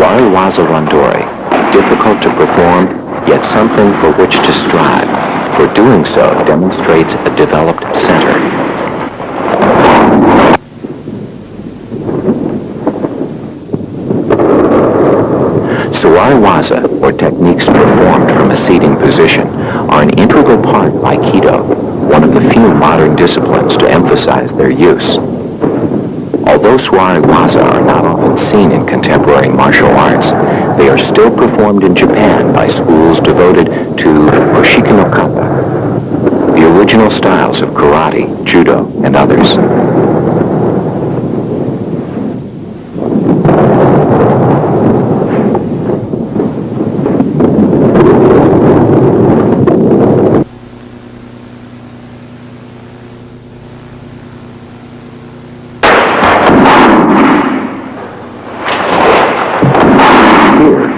Suiō-ryū Randori, difficult to perform, yet something for which to strive, for doing so demonstrates a developed center. Suiō-ryū, or techniques performed from a seating position, are an integral part of Aikido, one of the few modern disciplines to emphasize their use. Although Suiō-ryū are not often seen in contemporary martial arts, they are still performed in Japan by schools devoted to Hoshiki no Kata, the original styles of karate, judo, and others.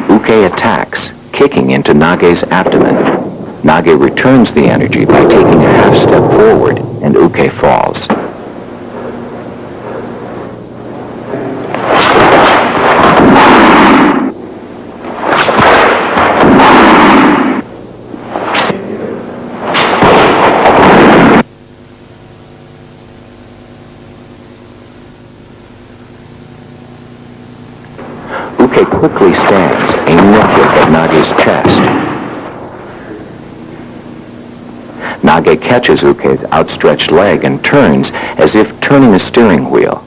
Uke attacks, kicking into Nage's abdomen. Nage returns the energy by taking a half step forward, and Uke falls. Uke quickly stands, aiming a kick at Nage's chest. Nage catches Uke's outstretched leg and turns as if turning a steering wheel.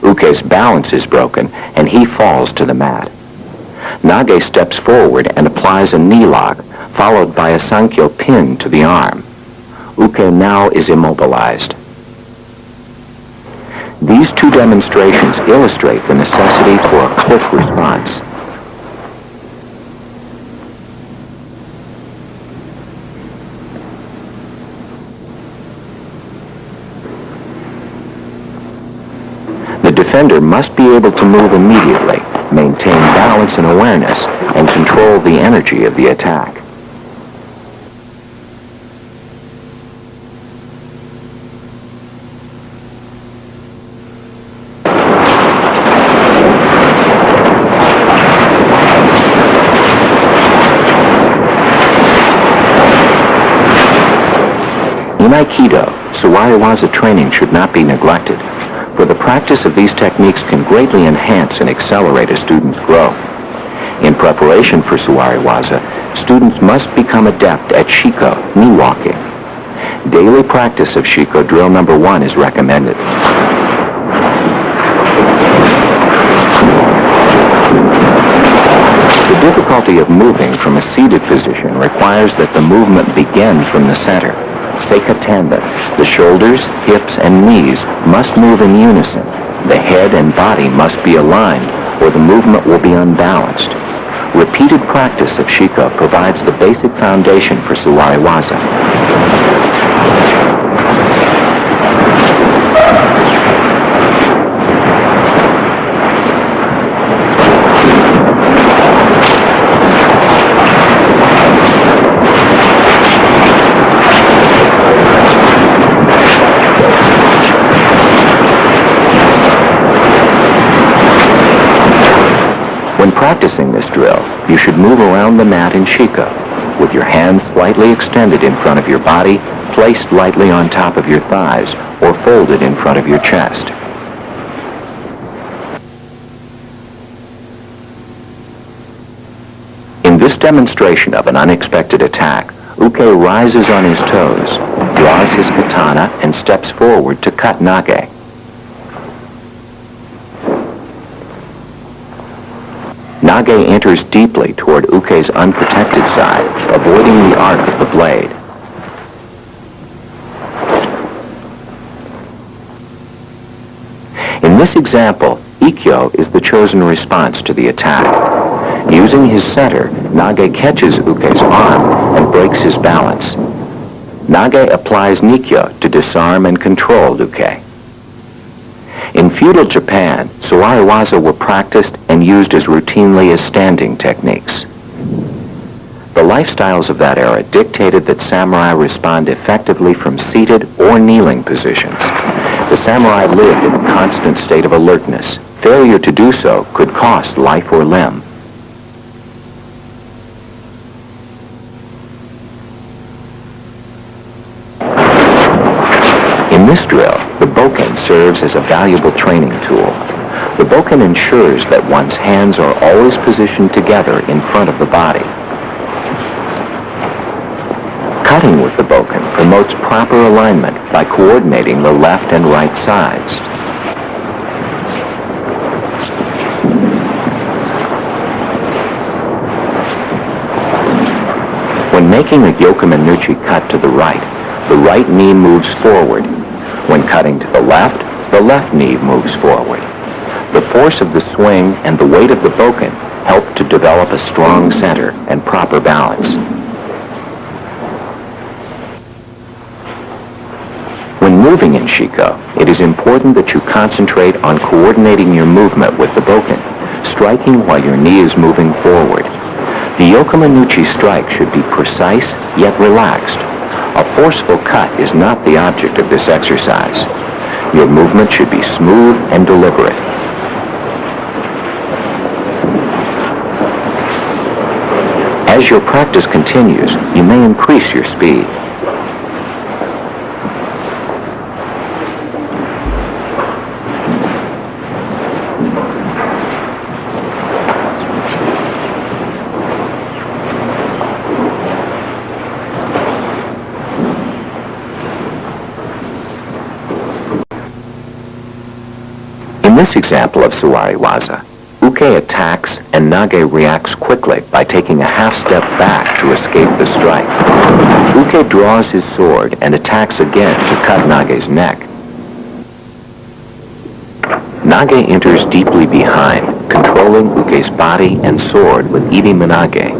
Uke's balance is broken, and he falls to the mat. Nage steps forward and applies a knee lock, followed by a sankyo pin to the arm. Uke now is immobilized. These two demonstrations illustrate the necessity for a quick response. The defender must be able to move immediately, maintain balance and awareness, and control the energy of the attack. In Aikido, Suiō-ryū training should not be neglected, for the practice of these techniques can greatly enhance and accelerate a student's growth. In preparation for Suiō-ryū, students must become adept at Shiko, knee walking. Daily practice of Shiko drill number 1 is recommended. The difficulty of moving from a seated position requires that the movement begin from the center. Seika-tanda, the shoulders, hips, and knees must move in unison. The head and body must be aligned, or the movement will be unbalanced. Repeated practice of Shiko provides the basic foundation for Suiō-ryū. When practicing this drill, you should move around the mat in Shiko, with your hands slightly extended in front of your body, placed lightly on top of your thighs, or folded in front of your chest. In this demonstration of an unexpected attack, Uke rises on his toes, draws his katana, and steps forward to cut Nage. Nage enters deeply toward Uke's unprotected side, avoiding the arc of the blade. In this example, Ikkyo is the chosen response to the attack. Using his center, Nage catches Uke's arm and breaks his balance. Nage applies Nikkyo to disarm and control Uke. In feudal Japan, Suiō-ryū were practiced and used as routinely as standing techniques. The lifestyles of that era dictated that samurai respond effectively from seated or kneeling positions. The samurai lived in a constant state of alertness. Failure to do so could cost life or limb. In this drill, the bokken serves as a valuable training tool. The bokken ensures that one's hands are always positioned together in front of the body. Cutting with the bokken promotes proper alignment by coordinating the left and right sides. When making a yokomenuchi cut to the right knee moves forward. When cutting to the left knee moves forward. The force of the swing and the weight of the bokken help to develop a strong center and proper balance. When moving in Shiko, it is important that you concentrate on coordinating your movement with the bokken, striking while your knee is moving forward. The yokomenuchi strike should be precise yet relaxed. A forceful cut is not the object of this exercise. Your movement should be smooth and deliberate. As your practice continues, you may increase your speed. In this example of Suiō-ryū, Uke attacks and Nage reacts quickly by taking a half step back to escape the strike. Uke draws his sword and attacks again to cut Nage's neck. Nage enters deeply behind, controlling Uke's body and sword with Iri Minage.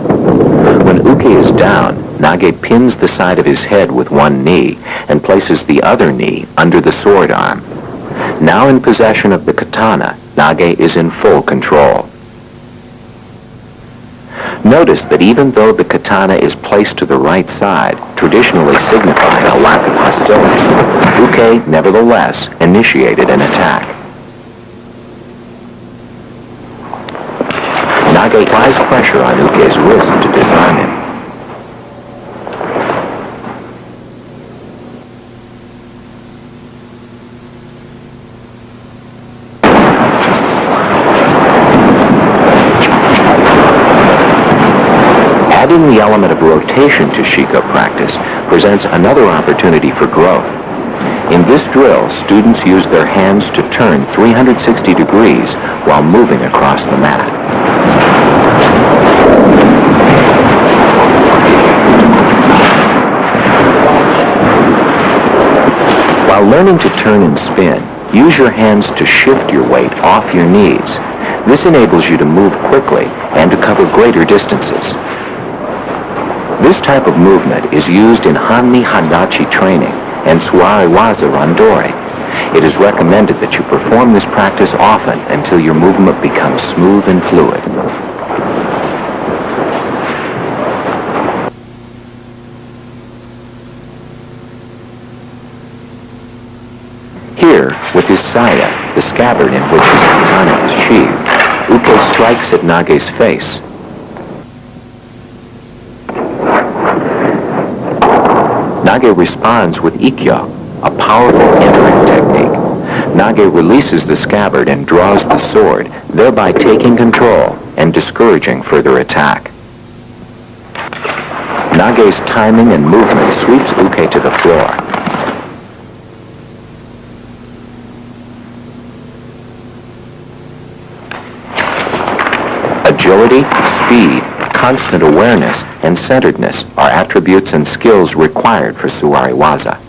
When Uke is down, Nage pins the side of his head with one knee and places the other knee under the sword arm. Now in possession of the katana, Nage is in full control. Notice that even though the katana is placed to the right side, traditionally signifying a lack of hostility, Uke nevertheless initiated an attack. Nage applies pressure on Uke's wrist to disarm him. Adding the element of rotation to Shiko practice presents another opportunity for growth. In this drill, students use their hands to turn 360 degrees while moving across the mat. While learning to turn and spin, use your hands to shift your weight off your knees. This enables you to move quickly and to cover greater distances. This type of movement is used in Hanmi Handachi training and Suiō-ryū Randori. It is recommended that you perform this practice often until your movement becomes smooth and fluid. Here, with his saya, the scabbard in which his katana is sheathed, Uke strikes at Nage's face. Nage responds with Ikkyo, a powerful entering technique. Nage releases the scabbard and draws the sword, thereby taking control and discouraging further attack. Nage's timing and movement sweeps Uke to the floor. Agility, speed, constant awareness, and centeredness are attributes and skills required for Suiō-ryū.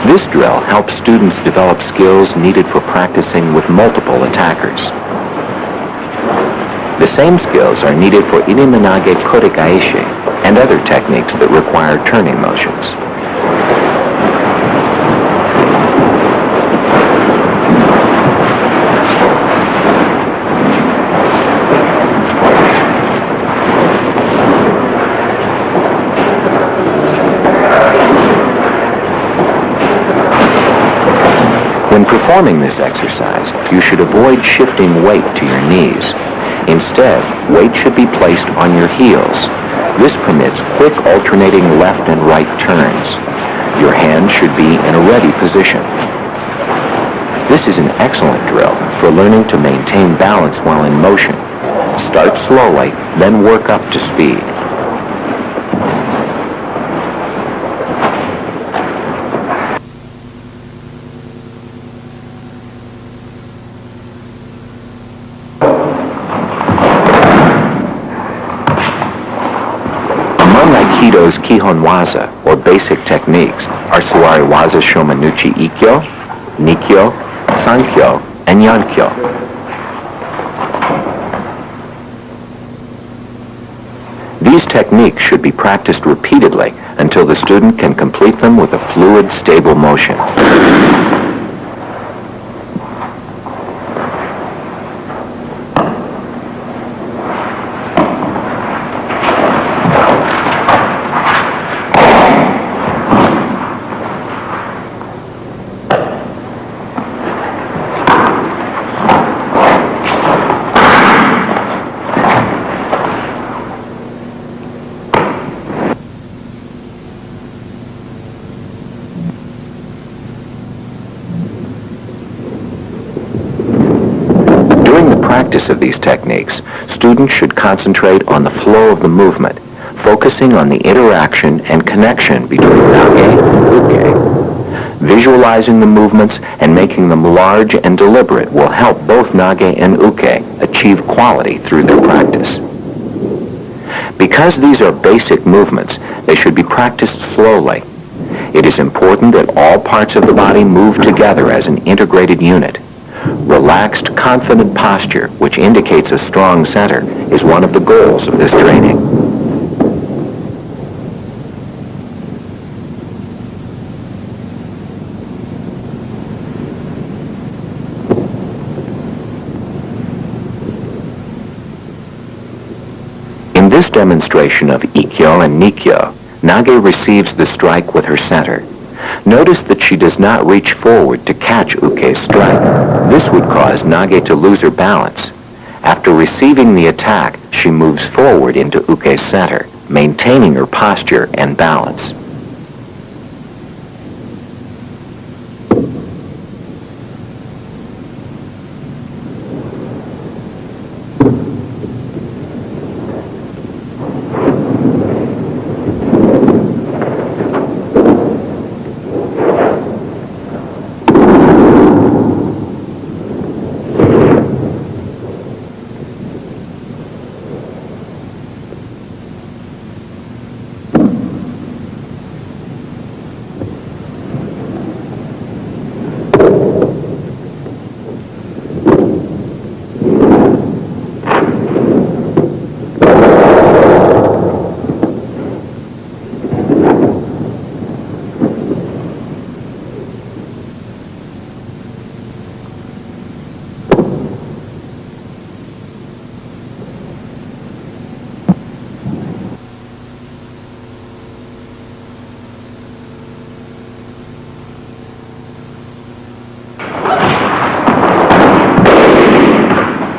This drill helps students develop skills needed for practicing with multiple attackers. The same skills are needed for irimanage kotegaeshi and other techniques that require turning motions. When performing this exercise, you should avoid shifting weight to your knees. Instead, weight should be placed on your heels. This permits quick alternating left and right turns. Your hands should be in a ready position. This is an excellent drill for learning to maintain balance while in motion. Start slowly, then work up to speed. Aikido's Kihon Waza, or basic techniques, are Suiō-ryū Waza Shomanuchi Ikkyo, Nikkyo, Sankyo, and Yankyo. These techniques should be practiced repeatedly until the student can complete them with a fluid, stable motion. Practice of these techniques, students should concentrate on the flow of the movement, focusing on the interaction and connection between nage and uke. Visualizing the movements and making them large and deliberate will help both nage and uke achieve quality through their practice. Because these are basic movements, they should be practiced slowly. It is important that all parts of the body move together as an integrated unit. Relaxed, confident posture, which indicates a strong center, is one of the goals of this training. In this demonstration of Ikkyo and Nikkyo, Nage receives the strike with her center. Notice that she does not reach forward to catch Uke's strike. This would cause Nage to lose her balance. After receiving the attack, she moves forward into Uke's center, maintaining her posture and balance.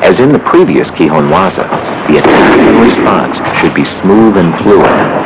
As in the previous Kihon Waza, the attack and response should be smooth and fluid.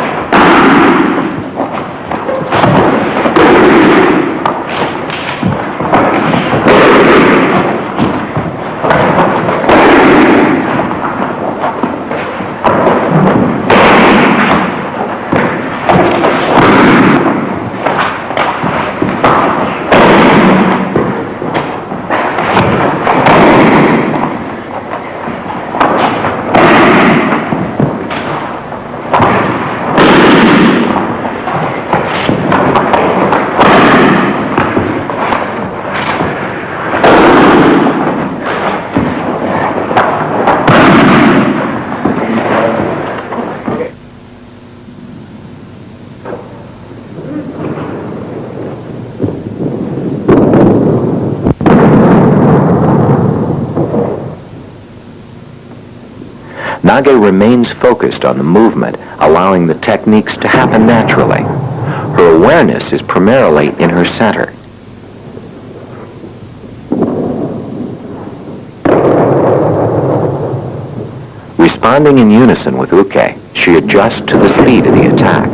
Nage remains focused on the movement, allowing the techniques to happen naturally. Her awareness is primarily in her center. Responding in unison with uke, she adjusts to the speed of the attack.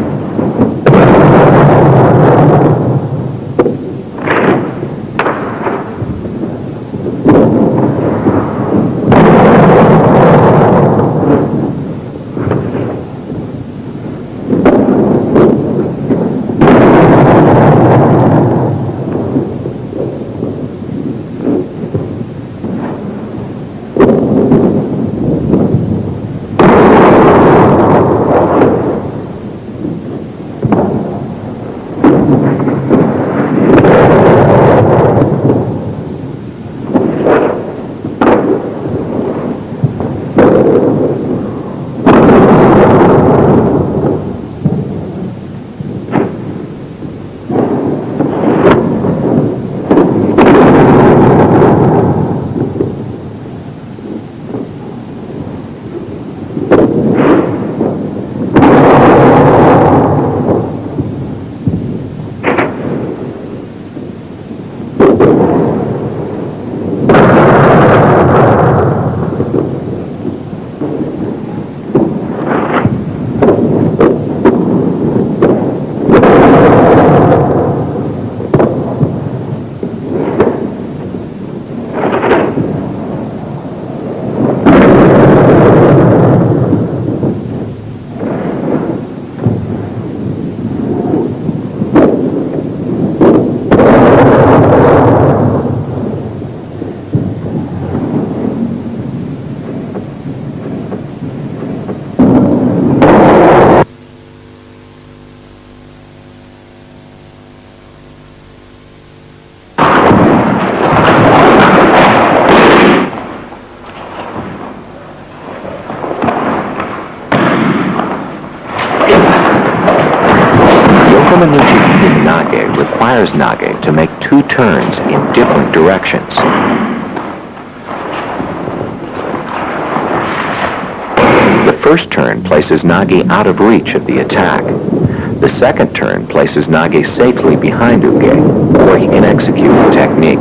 Requires Nage to make 2 turns in different directions. The first turn places Nage out of reach of the attack. The second turn places Nage safely behind uke, where he can execute the technique.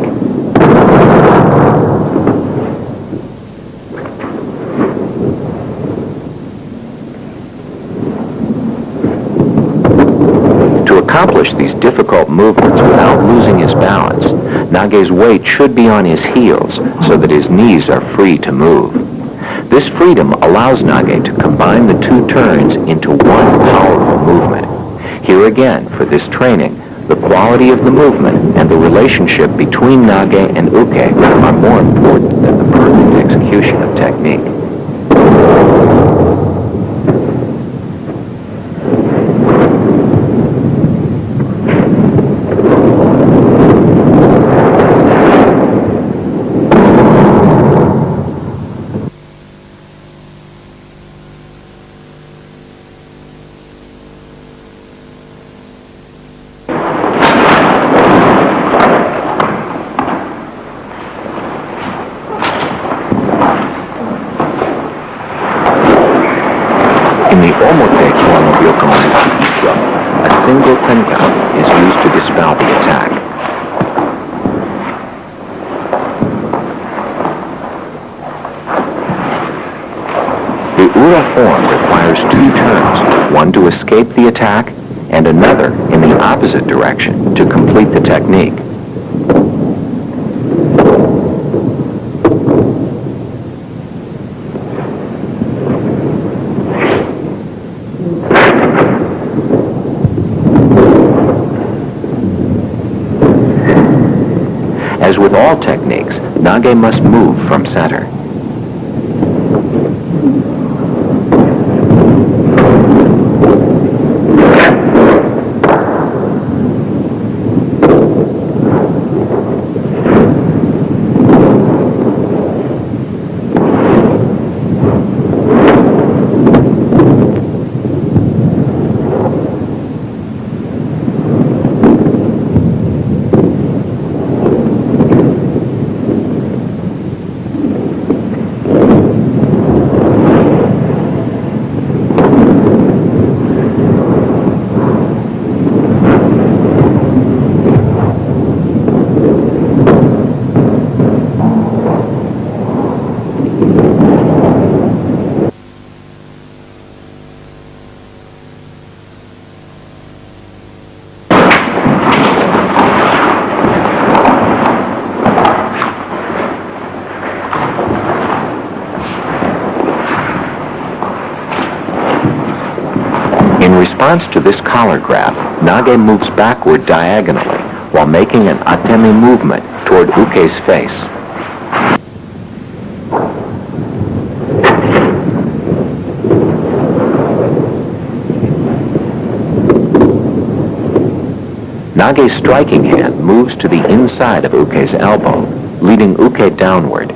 To accomplish these difficult movements without losing his balance, Nage's weight should be on his heels so that his knees are free to move. This freedom allows Nage to combine the 2 turns into one powerful movement. Here again, for this training, the quality of the movement and the relationship between Nage and uke are more important than the perfect execution of technique. A single tenkan is used to dispel the attack. The ura form requires 2 turns, one to escape the attack and another in the opposite direction to complete the technique. As with all techniques, Nage must move from center. response to this collar grab, Nage moves backward diagonally while making an atemi movement toward Uke's face. Nage's striking hand moves to the inside of Uke's elbow, leading Uke downward.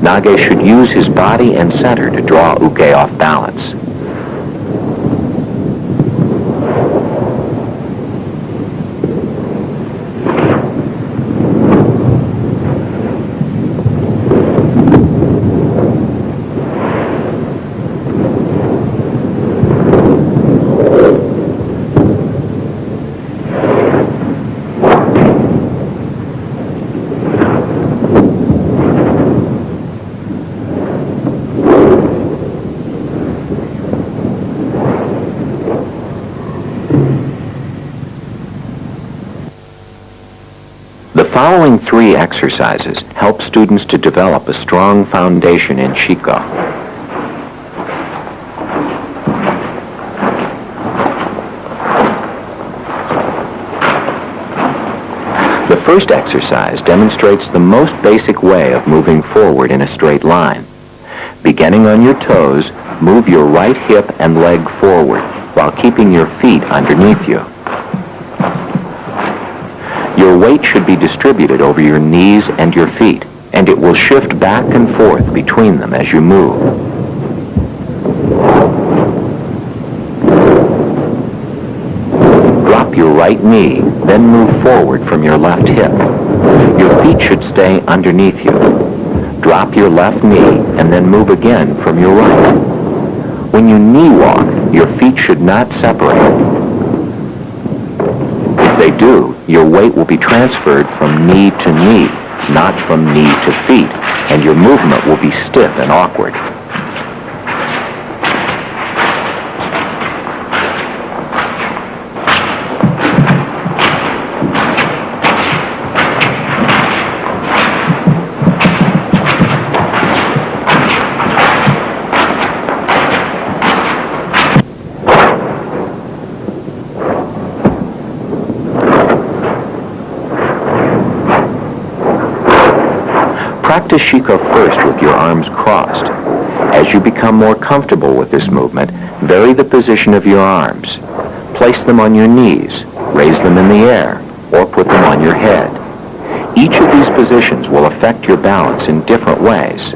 Nage should use his body and center to draw Uke off balance. The following 3 exercises help students to develop a strong foundation in Shiko. The first exercise demonstrates the most basic way of moving forward in a straight line. Beginning on your toes, move your right hip and leg forward while keeping your feet underneath you. Your weight should be distributed over your knees and your feet, and it will shift back and forth between them as you move. Drop your right knee, then move forward from your left hip. Your feet should stay underneath you. Drop your left knee, and then move again from your right. When you knee walk, your feet should not separate. If they do, your weight will be transferred from knee to knee, not from knee to feet, and your movement will be stiff and awkward. Practice Shiko first with your arms crossed. As you become more comfortable with this movement, vary the position of your arms. Place them on your knees, raise them in the air, or put them on your head. Each of these positions will affect your balance in different ways.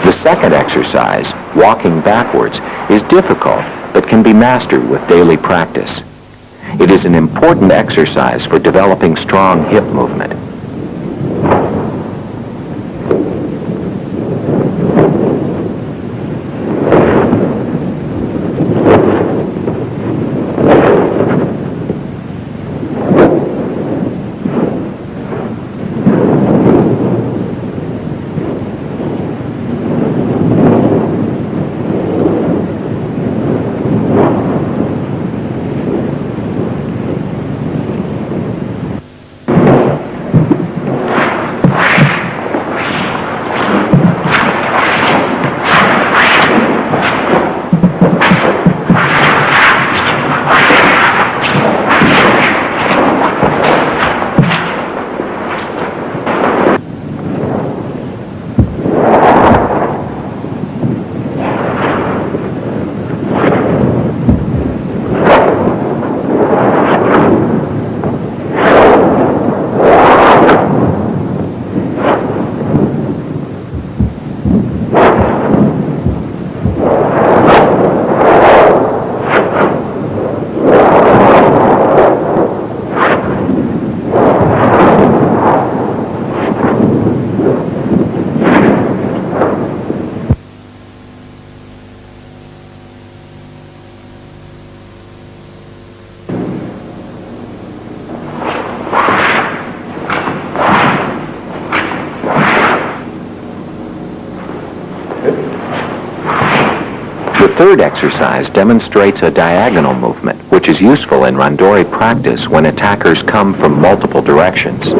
The second exercise, walking backwards, is difficult but can be mastered with daily practice. It is an important exercise for developing strong hip movement. third exercise demonstrates a diagonal movement, which is useful in randori practice when attackers come from multiple directions.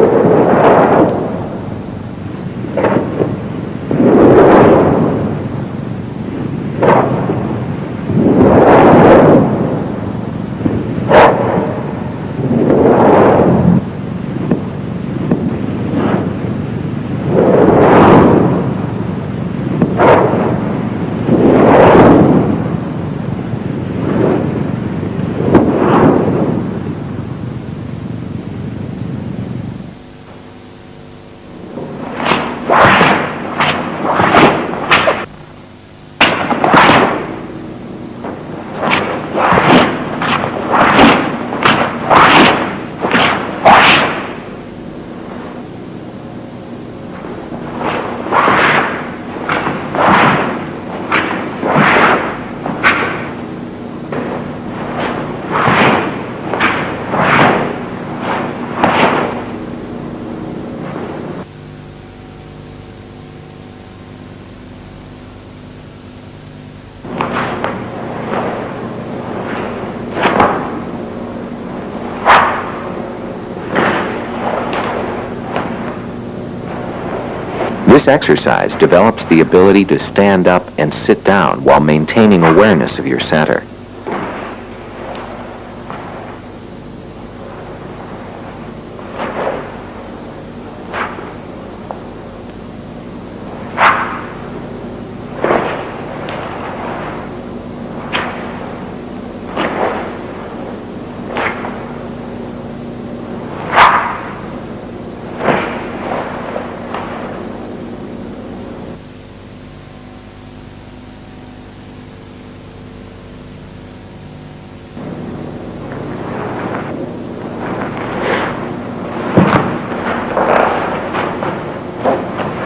This exercise develops the ability to stand up and sit down while maintaining awareness of your center.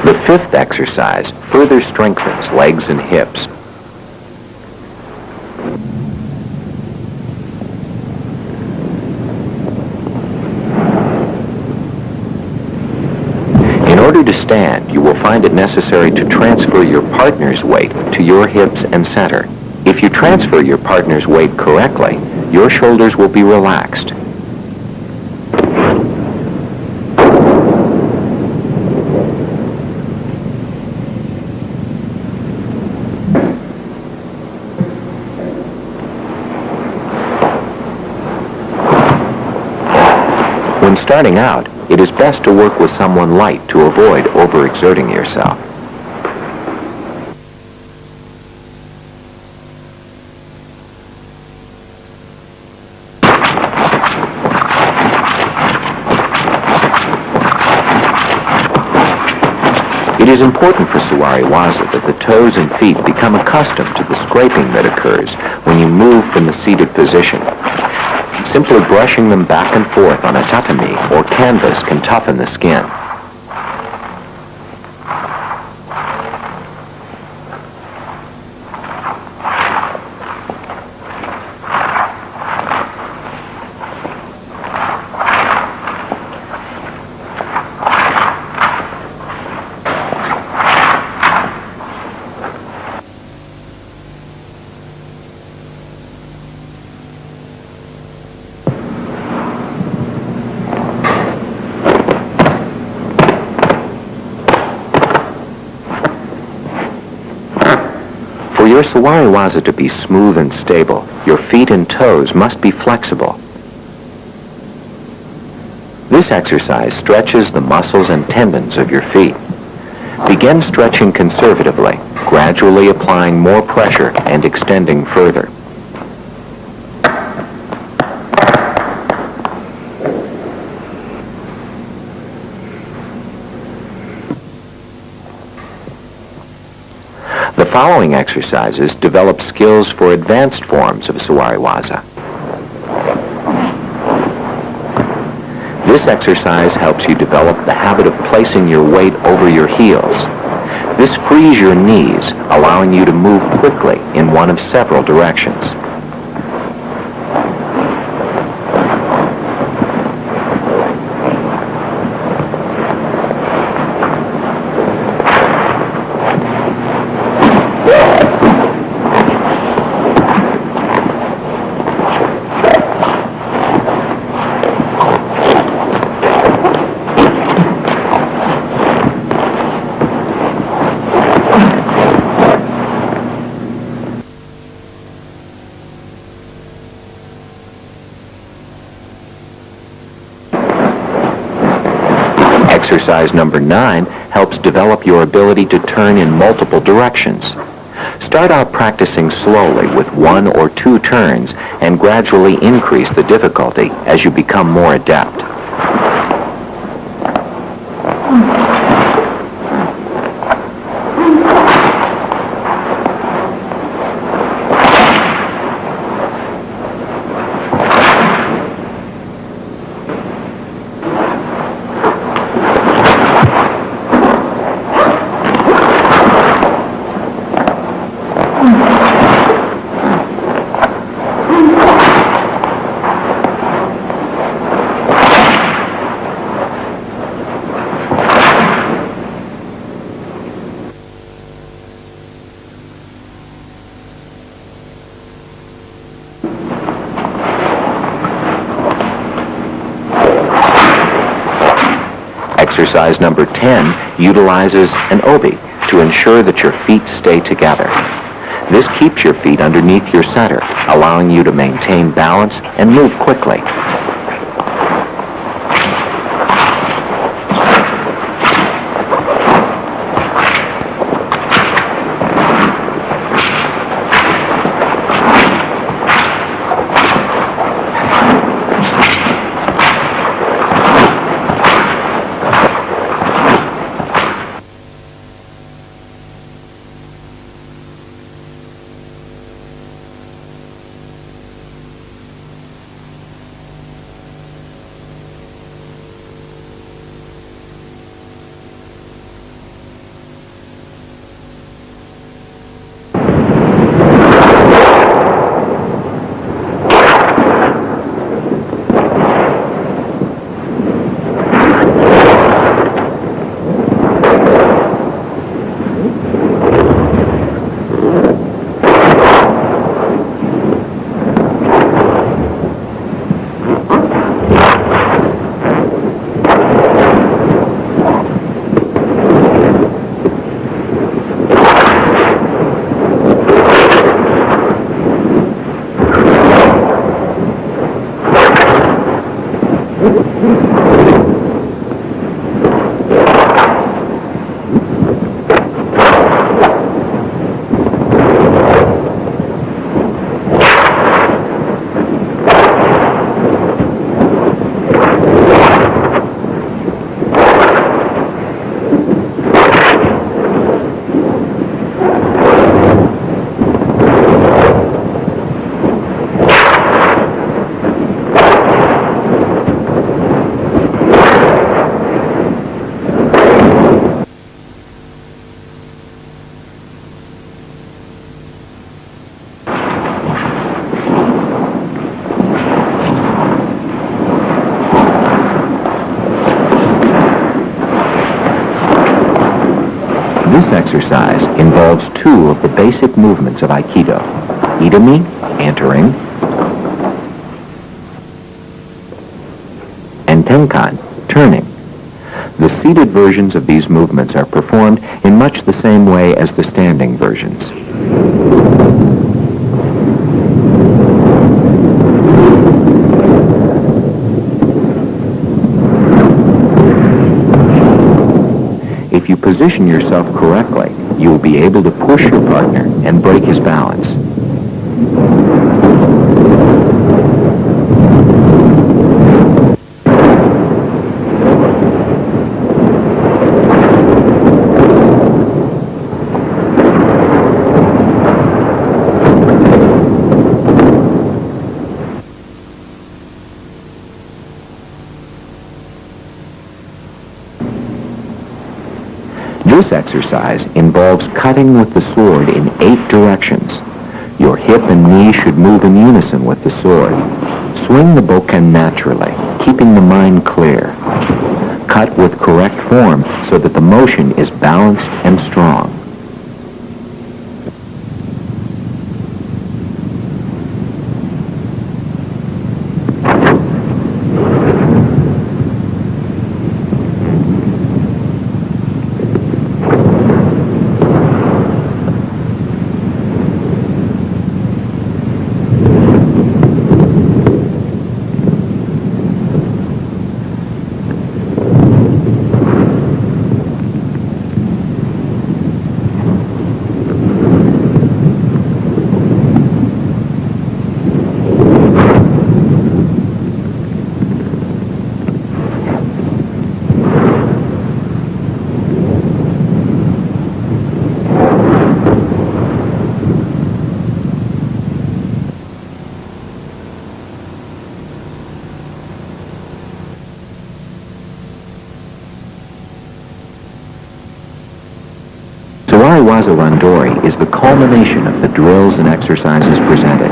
The fifth exercise further strengthens legs and hips. In order to stand, you will find it necessary to transfer your partner's weight to your hips and center. If you transfer your partner's weight correctly, your shoulders will be relaxed. When starting out, it is best to work with someone light to avoid overexerting yourself. It is important for Suiō-ryū that the toes and feet become accustomed to the scraping that occurs when you move from the seated position. Simply brushing them back and forth on a tatami or canvas can toughen the skin. For your Suiō-ryū to be smooth and stable, your feet and toes must be flexible. This exercise stretches the muscles and tendons of your feet. Begin stretching conservatively, gradually applying more pressure and extending further. The following exercises develop skills for advanced forms of Suiō-ryū. This exercise helps you develop the habit of placing your weight over your heels. This frees your knees, allowing you to move quickly in one of several directions. Exercise number 9 helps develop your ability to turn in multiple directions. Start out practicing slowly with 1 or 2 turns and gradually increase the difficulty as you become more adept. Exercise number 10 utilizes an obi to ensure that your feet stay together. This keeps your feet underneath your center, allowing you to maintain balance and move quickly. This exercise involves 2 of the basic movements of Aikido: Idami, entering, and Tenkan, turning. The seated versions of these movements are performed in much the same way as the standing versions. If you position yourself correctly, you will be able to push your partner and break his balance. This exercise involves cutting with the sword in 8 directions. Your hip and knee should move in unison with the sword. Swing the bokken naturally, keeping the mind clear. Cut with correct form so that the motion is balanced and strong. Suiō-ryū randori is the culmination of the drills and exercises presented.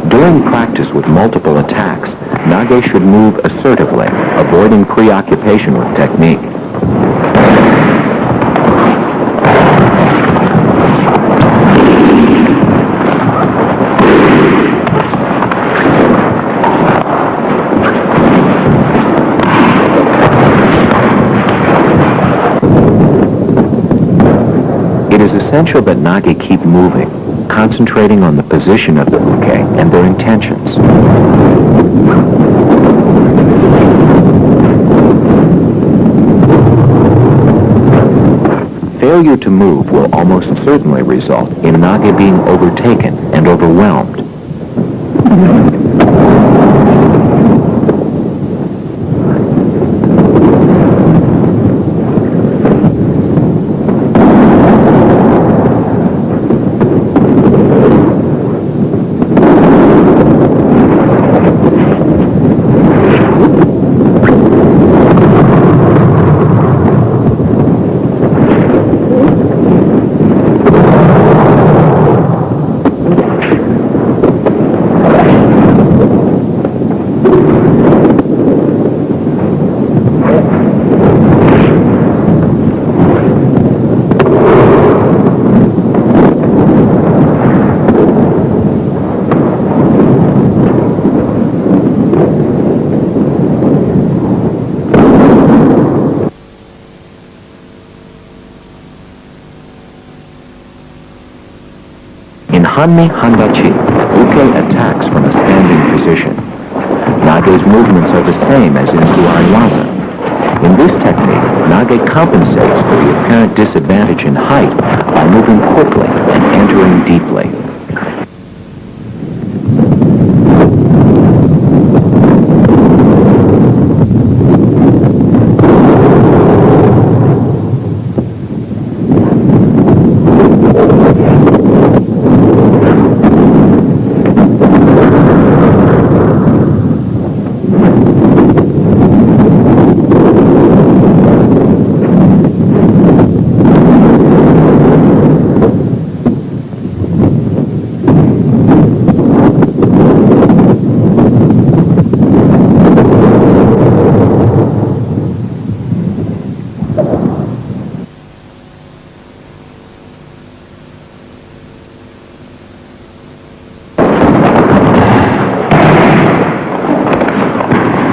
During practice with multiple attacks, Nage should move assertively, avoiding preoccupation with technique. It is essential that Nage keep moving, concentrating on the position of the uke and their intentions. Failure to move will almost certainly result in Nage being overtaken and overwhelmed. In Hanmi Handachi, uke attacks from a standing position. Nage's movements are the same as in Suiō-ryū. In this technique, Nage compensates for the apparent disadvantage in height by moving quickly and entering deeply.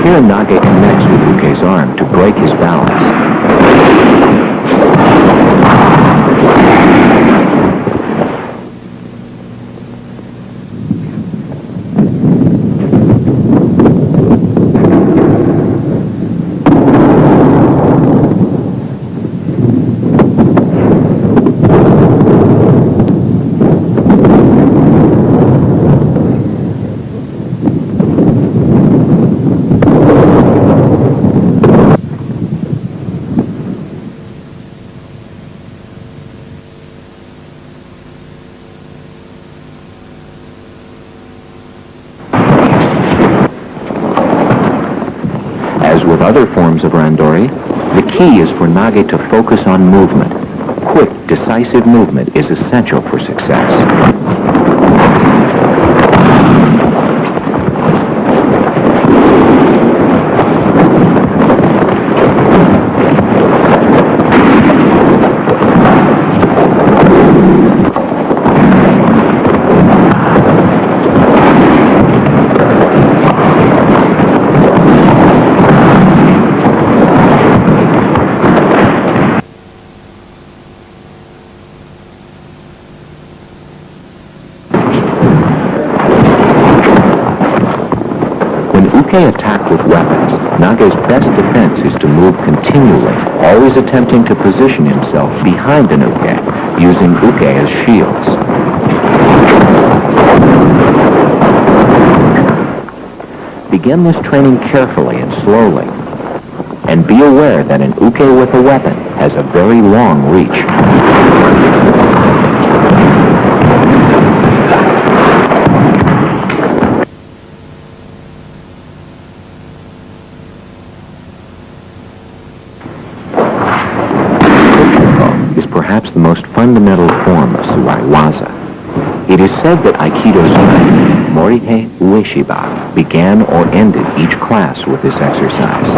Here Nage connects with Uke's arm to break his balance. As with other forms of randori, the key is for Nage to focus on movement. Quick, decisive movement is essential for success. Attack with weapons, Nage's best defense is to move continually, always attempting to position himself behind an uke, using uke as shields. Begin this training carefully and slowly, and be aware that an uke with a weapon has a very long reach. perhaps the most fundamental form of Suiō-ryū. It is said that Aikido's knight, Morihei Ueshiba, began or ended each class with this exercise.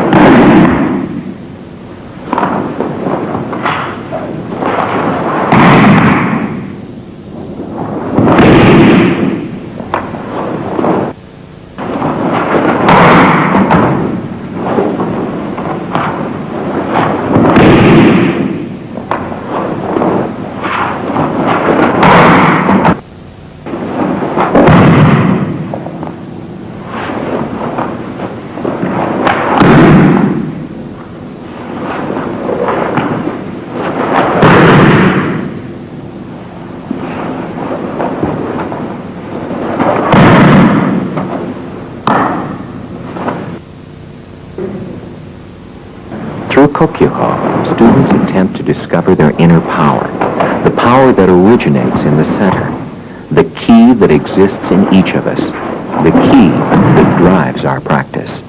Through Kokyuho, students attempt to discover their inner power, the power that originates in the center, the key that exists in each of us, the key that drives our practice.